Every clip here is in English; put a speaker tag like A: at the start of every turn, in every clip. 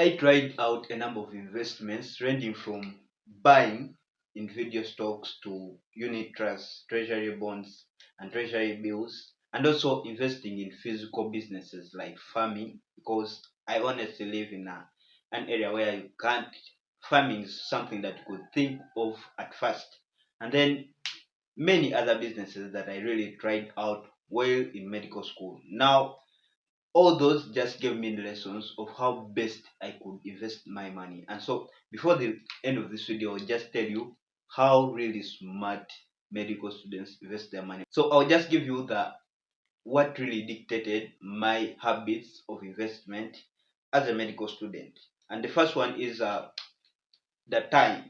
A: I tried out a number of investments ranging from buying individual stocks to unit trusts, treasury bonds, and treasury bills, and also investing in physical businesses like farming because I honestly live in an area where you can't. Farming is something that you could think of at first, and then many other businesses that I really tried out while in medical school. Now all those just gave me lessons of how best I could invest my money. And so before the end of this video, I'll just tell you how really smart medical students invest their money. So I'll just give you the what really dictated my habits of investment as a medical student. And the first one is the time.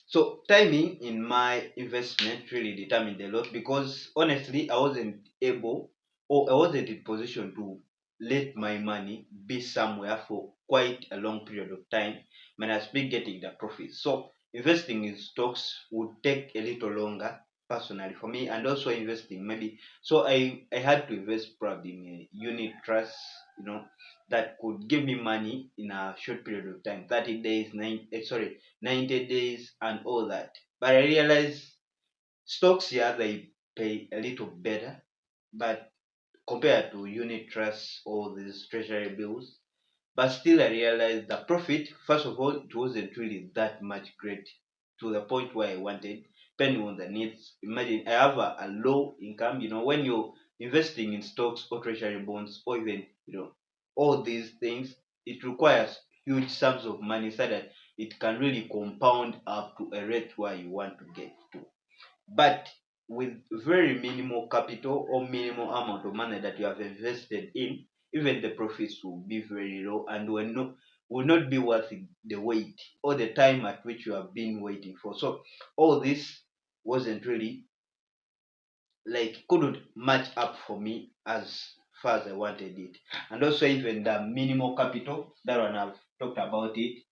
A: So timing in my investment really determined a lot because honestly I wasn't able or I wasn't in position to let my money be somewhere for quite a long period of time when I was been getting the profits. So investing in stocks would take a little longer personally for me, and also investing maybe, so I had to invest probably in a unit trust, you know, that could give me money in a short period of time, 30 days, 90 days and all that. But I realized stocks, yeah, they pay a little better, but compared to unit trusts or these treasury bills. But still, I realized the profit, first of all, it wasn't really that much great to the point where I wanted, depending on the needs. Imagine I have a low income, when you're investing in stocks or treasury bonds or even, all these things, it requires huge sums of money so that it can really compound up to a rate where you want to get to. But with very minimal capital or minimal amount of money that you have invested in, even the profits will be very low and will not be worth the wait or the time at which you have been waiting for. So all this wasn't really, like, couldn't match up for me as far as I wanted it. And also even the minimal capital, that one I've talked about it,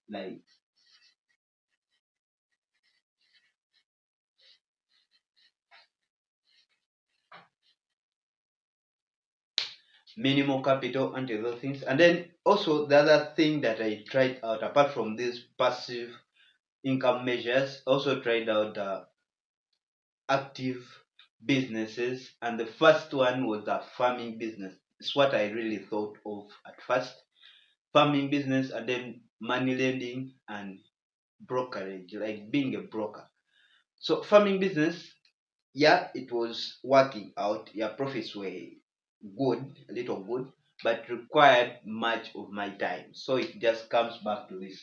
A: like minimal capital and other things. And then also the other thing that I tried out apart from these passive income measures, also tried out active businesses, and the first one was a farming business. It's what I really thought of at first. Farming business, and then money lending and brokerage, like being a broker. So farming business, yeah, it was working out. Yeah, profits were good, a little good, but required much of my time. So it just comes back to this.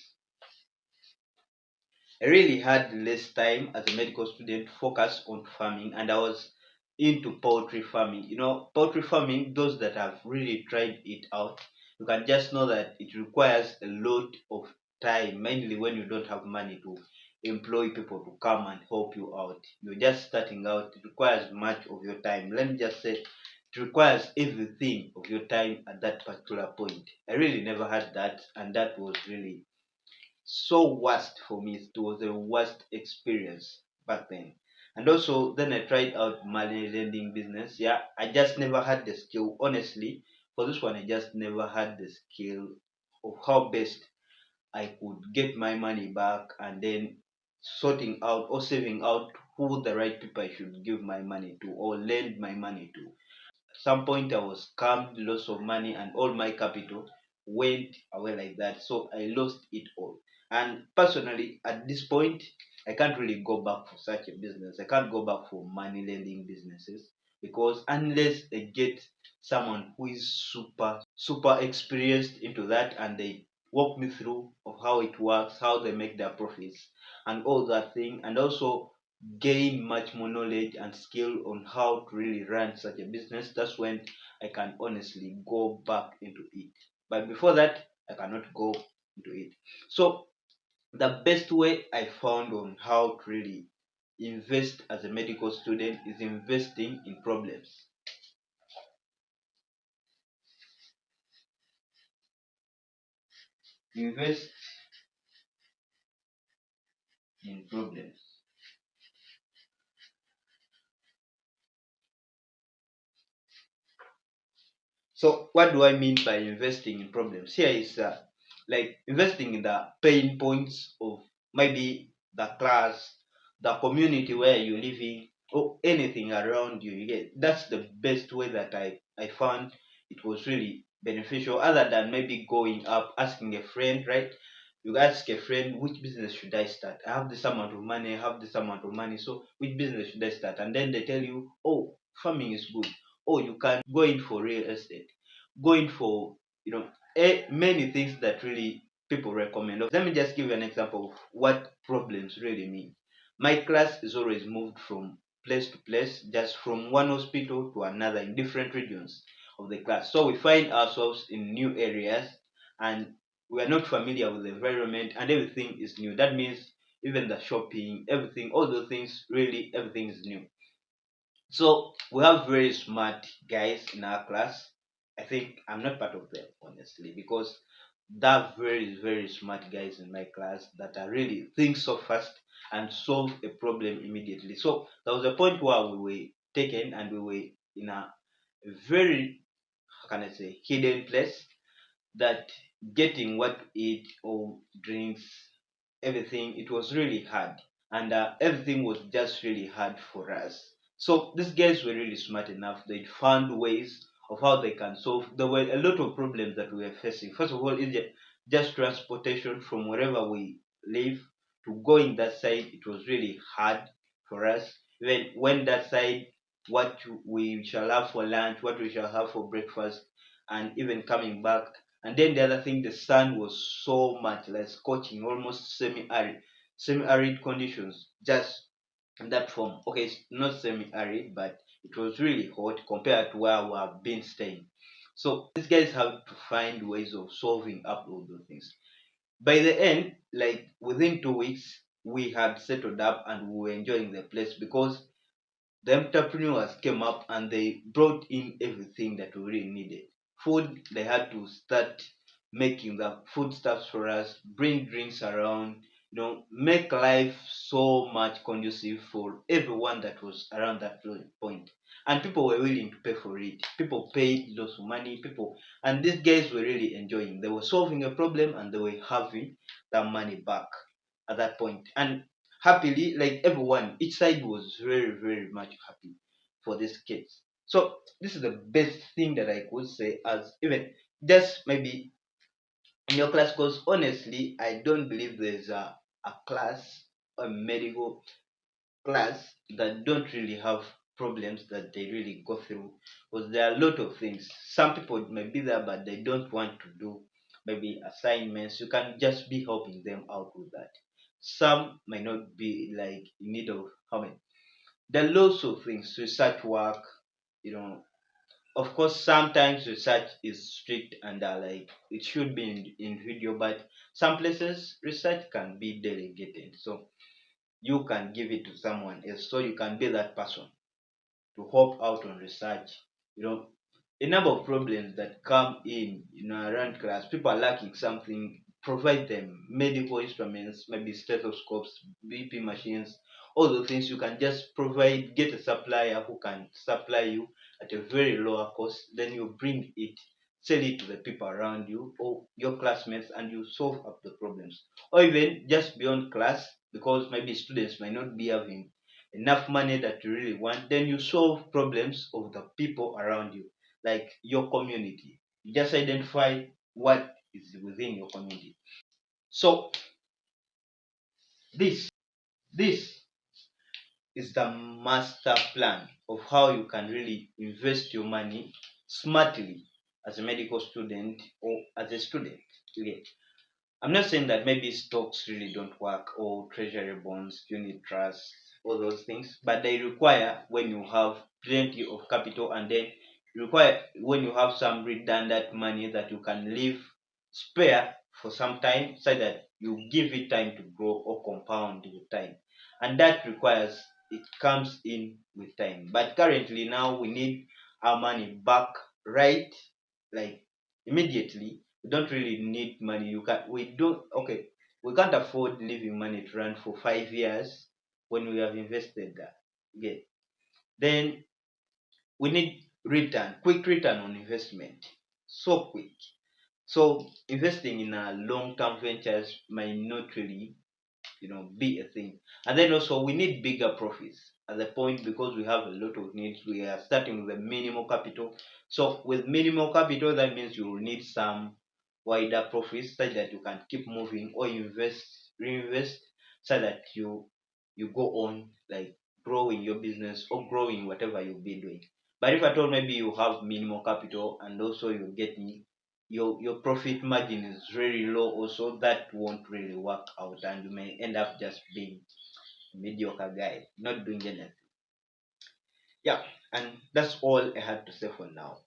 A: I really had less time as a medical student focused on farming, and I was into poultry farming. Poultry farming, those that have really tried it out, you can just know that it requires a lot of time, mainly when you don't have money to employ people to come and help you out. You're just starting out, it requires much of your time. Let me just say, it requires everything of your time at that particular point. I really never had that, and that was really so worst for me. It was the worst experience back then. And also then I tried out money lending business. Yeah, I just never had the skill. Honestly, for this one I just never had the skill of how best I could get my money back, and then sorting out or saving out who the right people I should give my money to or lend my money to. Some point I was scammed, loss of money, and all my capital went away like that. So I lost it all. And personally, at this point, I can't really go back for such a business. I can't go back for money lending businesses because unless I get someone who is super experienced into that and they walk me through of how it works, how they make their profits, and all that thing, and also gain much more knowledge and skill on how to really run such a business, that's when I can honestly go back into it. But before that, I cannot go into it. So the best way I found on how to really invest as a medical student is investing in problems. Invest in problems. So what do I mean by investing in problems? Here is like investing in the pain points of maybe the class, the community where you're living, or anything around you. You get that's the best way that I found it was really beneficial. Other than maybe going up asking a friend, right? You ask a friend, which business should I start? I have this amount of money. I have this amount of money. So which business should I start? And then they tell you, oh, farming is good. Oh, you can go in for real estate, going for many things that really people recommend. Let me just give you an example of what problems really mean. My class is always moved from place to place, just from one hospital to another in different regions of the class. So we find ourselves in new areas, and we are not familiar with the environment, and everything is new. That means even the shopping, everything, all those things, really everything is new. So we have very smart guys in our class. I think I'm not part of them honestly, because there are very smart guys in my class that are really think so fast and solve a problem immediately. So there was a point where we were taken and we were in a very, how can I say, hidden place, that getting what to eat or drinks, everything, it was really hard. And everything was just really hard for us. So these guys were really smart enough. They found ways of how they can solve. There were a lot of problems that we were facing. First of all, is just transportation from wherever we live to going that side. It was really hard for us. When that side, what we shall have for lunch, what we shall have for breakfast, and even coming back. And then the other thing, the sun was so much like scorching, almost semi-arid conditions. Just in that form. Okay, it's not semi-arid, but it was really hot compared to where we have been staying. So these guys have to find ways of solving up all those things. By the end, like within 2 weeks, we had settled up and we were enjoying the place because the entrepreneurs came up and they brought in everything that we really needed. Food, they had to start making the foodstuffs for us, bring drinks around, make life so much conducive for everyone that was around that point. And people were willing to pay for it. People paid lots of money, and these guys were really enjoying. They were solving a problem and they were having their money back at that point. And happily, like everyone, each side was very much happy for these kids. So this is the best thing that I could say, as even just maybe in your class, because honestly I don't believe there's a class, a medical class, that don't really have problems that they really go through, because there are a lot of things. Some people may be there but they don't want to do maybe assignments. You can just be helping them out with that. Some may not be like in need of how many. There are lots of things, research work, you know. Of course, sometimes research is strict and like it should be in video, but some places research can be delegated. So you can give it to someone else. So you can be that person to help out on research. You know, a number of problems that come in, around class. People are lacking something. Provide them medical instruments, maybe stethoscopes, BP machines, all the things. You can just provide, get a supplier who can supply you at a very lower cost. Then you bring it, sell it to the people around you or your classmates, and you solve up the problems. Or even just beyond class, because maybe students might not be having enough money that you really want, then you solve problems of the people around you, like your community. You just identify what is within your community. So this is the master plan of how you can really invest your money smartly as a medical student or as a student. Okay. I'm not saying that maybe stocks really don't work or treasury bonds, unit trusts, all those things, but they require when you have plenty of capital, and then require when you have some redundant money that you can leave spare for some time so that you give it time to grow or compound with time. And that requires, it comes in with time. But currently now we need our money back, right, like immediately. We don't really need money. We don't, okay, we can't afford leaving money to run for 5 years when we have invested that. Okay. Then we need return, quick return on investment, so quick. So investing in long-term ventures might not really, be a thing. And then also we need bigger profits at the point, because we have a lot of needs. We are starting with a minimal capital. So with minimal capital, that means you will need some wider profits such that you can keep moving, or reinvest, so that you go on, like, growing your business or growing whatever you'll be doing. But if at all maybe you have minimal capital, and also you're getting your profit margin is very low also, that won't really work out, and you may end up just being a mediocre guy, not doing anything. Yeah, and that's all I had to say for now.